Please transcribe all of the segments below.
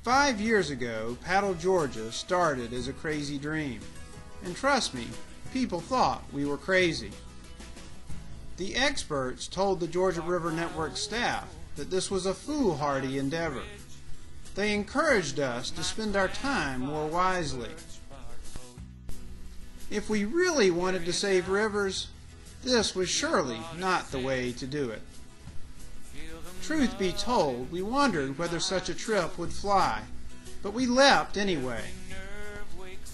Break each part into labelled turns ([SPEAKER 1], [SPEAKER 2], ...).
[SPEAKER 1] 5 years ago, Paddle, Georgia started as a crazy dream. And trust me, people thought we were crazy. The experts told the Georgia River Network staff that this was a foolhardy endeavor. They encouraged us to spend our time more wisely. If we really wanted to save rivers, this was surely not the way to do it. Truth be told, we wondered whether such a trip would fly, but we leapt anyway,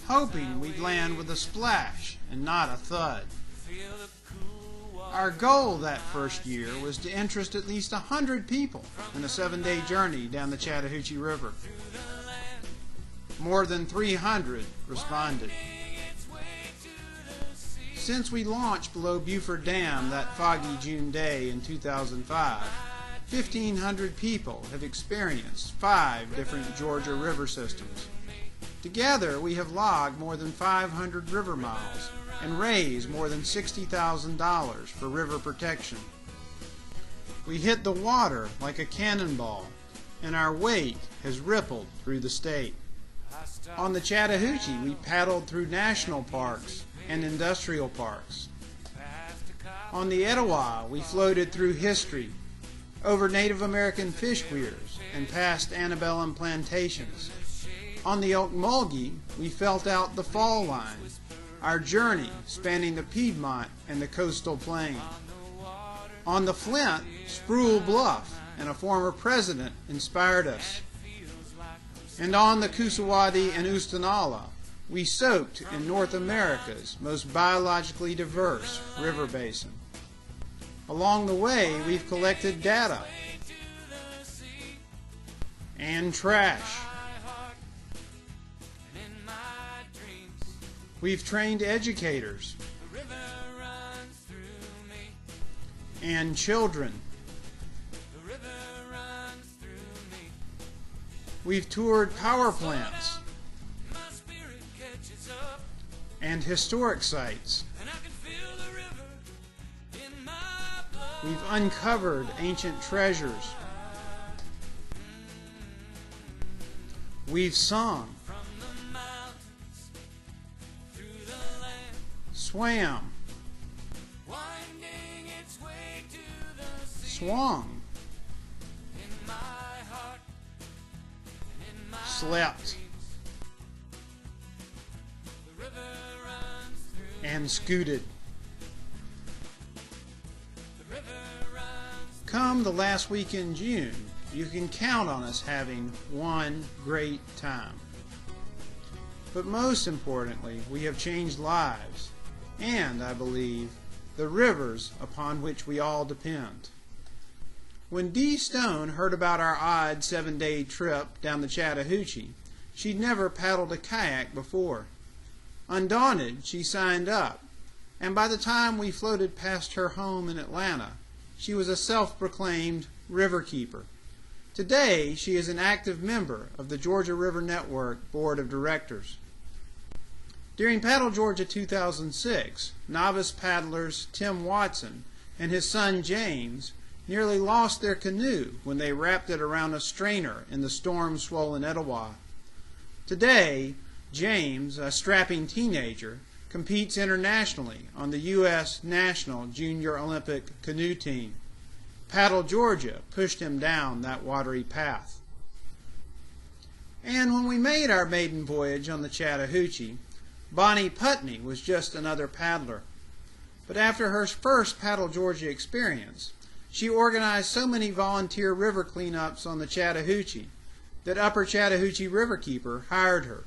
[SPEAKER 1] hoping we'd land with a splash and not a thud. Our goal that first year was to interest at least 100 people in a 7-day journey down the Chattahoochee River. More than 300 responded. Since we launched below Buford Dam that foggy June day in 2005, 1,500 people have experienced 5 different Georgia river systems. Together, we have logged more than 500 river miles and raised more than $60,000 for river protection. We hit the water like a cannonball, and our wake has rippled through the state. On the Chattahoochee, we paddled through national parks and industrial parks. On the Etowah, we floated through history, over Native American fish weirs, and past antebellum plantations. On the Ocmulgee, we felt out the fall line, our journey spanning the Piedmont and the coastal plain. On the Flint, Spruill Bluff and a former president inspired us. And on the Coosawaddy and Oostanala, we soaked in North America's most biologically diverse river basin. Along the way, we've collected data and trash. We've trained educators and children. We've toured power plants and historic sites. We've uncovered ancient treasures. We've sung, swam, swung, slept, and scooted. Come the last week in June, you can count on us having one great time. But most importantly, we have changed lives, and, I believe, the rivers upon which we all depend. When Dee Stone heard about our odd 7-day trip down the Chattahoochee, she'd never paddled a kayak before. Undaunted, she signed up, and by the time we floated past her home in Atlanta, she was a self-proclaimed river keeper. Today, she is an active member of the Georgia River Network Board of Directors. During Paddle Georgia 2006, novice paddlers Tim Watson and his son James nearly lost their canoe when they wrapped it around a strainer in the storm-swollen Etowah. Today, James, a strapping teenager, competes internationally on the U.S. National Junior Olympic Canoe Team. Paddle Georgia pushed him down that watery path. And when we made our maiden voyage on the Chattahoochee, Bonnie Putney was just another paddler. But after her first Paddle Georgia experience, she organized so many volunteer river cleanups on the Chattahoochee that Upper Chattahoochee Riverkeeper hired her.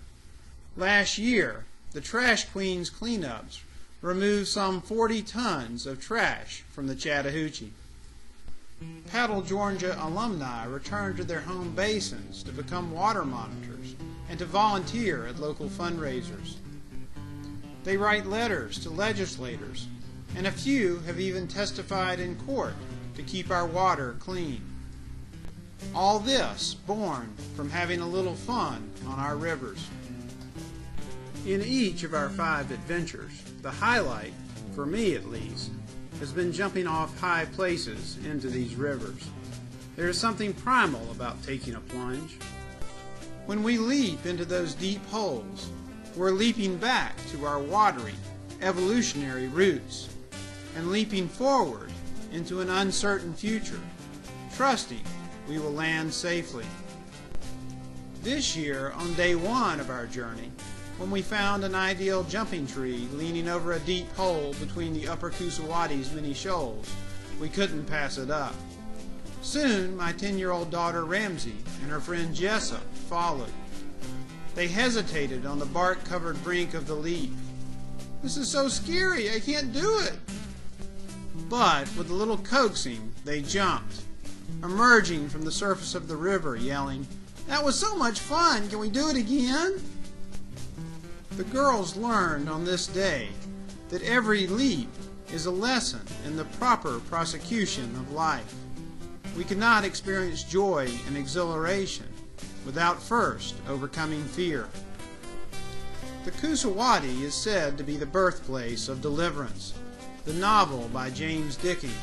[SPEAKER 1] Last year, the Trash Queens cleanups removed some 40 tons of trash from the Chattahoochee. Paddle Georgia alumni returned to their home basins to become water monitors and to volunteer at local fundraisers. They write letters to legislators, and a few have even testified in court to keep our water clean. All this born from having a little fun on our rivers. In each of our 5 adventures, the highlight, for me at least, has been jumping off high places into these rivers. There is something primal about taking a plunge. When we leap into those deep holes, we're leaping back to our watery, evolutionary roots and leaping forward into an uncertain future, trusting we will land safely. This year, on day one of our journey, when we found an ideal jumping tree leaning over a deep hole between the upper Coosawattie's many shoals, we couldn't pass it up. Soon, my 10-year-old daughter Ramsey and her friend Jessa followed. They hesitated on the bark-covered brink of the leap. "This is so scary, I can't do it." But with a little coaxing, they jumped, emerging from the surface of the river, yelling, "That was so much fun! Can we do it again?" The girls learned on this day that every leap is a lesson in the proper prosecution of life. We cannot experience joy and exhilaration without first overcoming fear. The Coosawattie is said to be the birthplace of Deliverance, the novel by James Dickey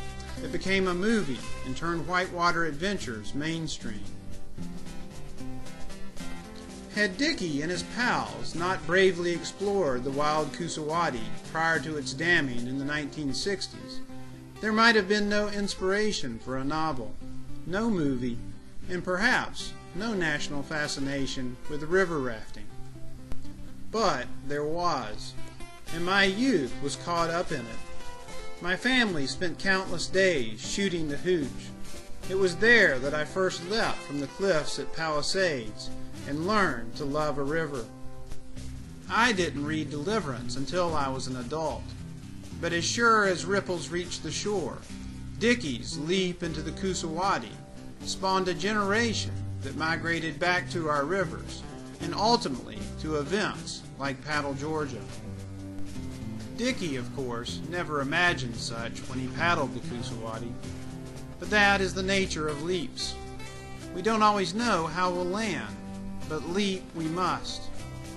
[SPEAKER 1] that became a movie and turned whitewater adventures mainstream. Had Dickey and his pals not bravely explored the wild Coosawattie prior to its damming in the 1960s, there might have been no inspiration for a novel, no movie, and perhaps no national fascination with river rafting. But there was, and my youth was caught up in it. My family spent countless days shooting the hooch. It was there that I first leapt from the cliffs at Palisades and learned to love a river. I didn't read Deliverance until I was an adult, but as sure as ripples reached the shore, Dickey's leap into the Coosawattie spawned a generation that migrated back to our rivers and ultimately to events like Paddle, Georgia. Dickey, of course, never imagined such when he paddled the Coosawattie, but that is the nature of leaps. We don't always know how we'll land, but leap we must,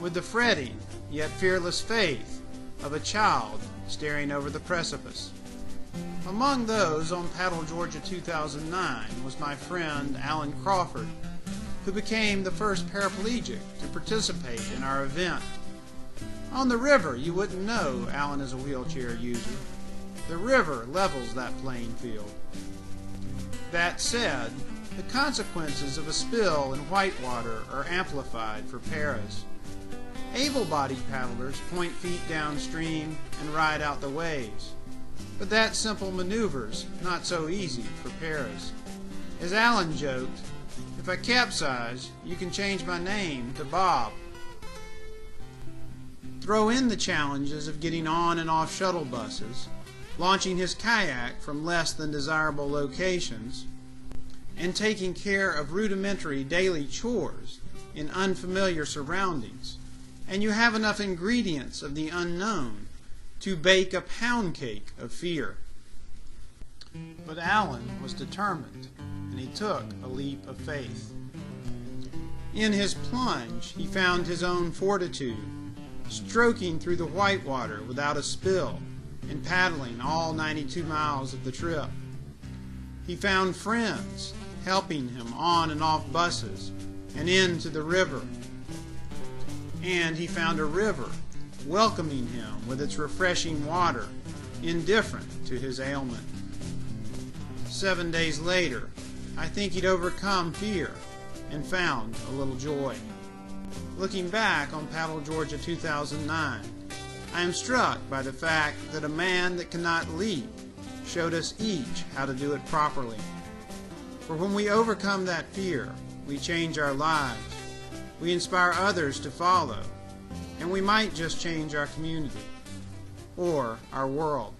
[SPEAKER 1] with the fretting yet fearless faith of a child staring over the precipice. Among those on Paddle, Georgia 2009 was my friend Alan Crawford, who became the first paraplegic to participate in our event. On the river, you wouldn't know Alan is a wheelchair user. The river levels that playing field. That said, the consequences of a spill in whitewater are amplified for paras. Able-bodied paddlers point feet downstream and ride out the waves. But that simple maneuver's not so easy for paras. As Alan joked, "If I capsize, you can change my name to Bob." Throw in the challenges of getting on and off shuttle buses, launching his kayak from less than desirable locations, and taking care of rudimentary daily chores in unfamiliar surroundings, and you have enough ingredients of the unknown to bake a pound cake of fear. But Alan was determined, and he took a leap of faith. In his plunge, he found his own fortitude, stroking through the whitewater without a spill and paddling all 92 miles of the trip. He found friends helping him on and off buses and into the river. And he found a river welcoming him with its refreshing water, indifferent to his ailment. 7 days later, I think he'd overcome fear and found a little joy. Looking back on Paddle, Georgia 2009, I am struck by the fact that a man that cannot leap showed us each how to do it properly. For when we overcome that fear, we change our lives, we inspire others to follow, and we might just change our community or our world.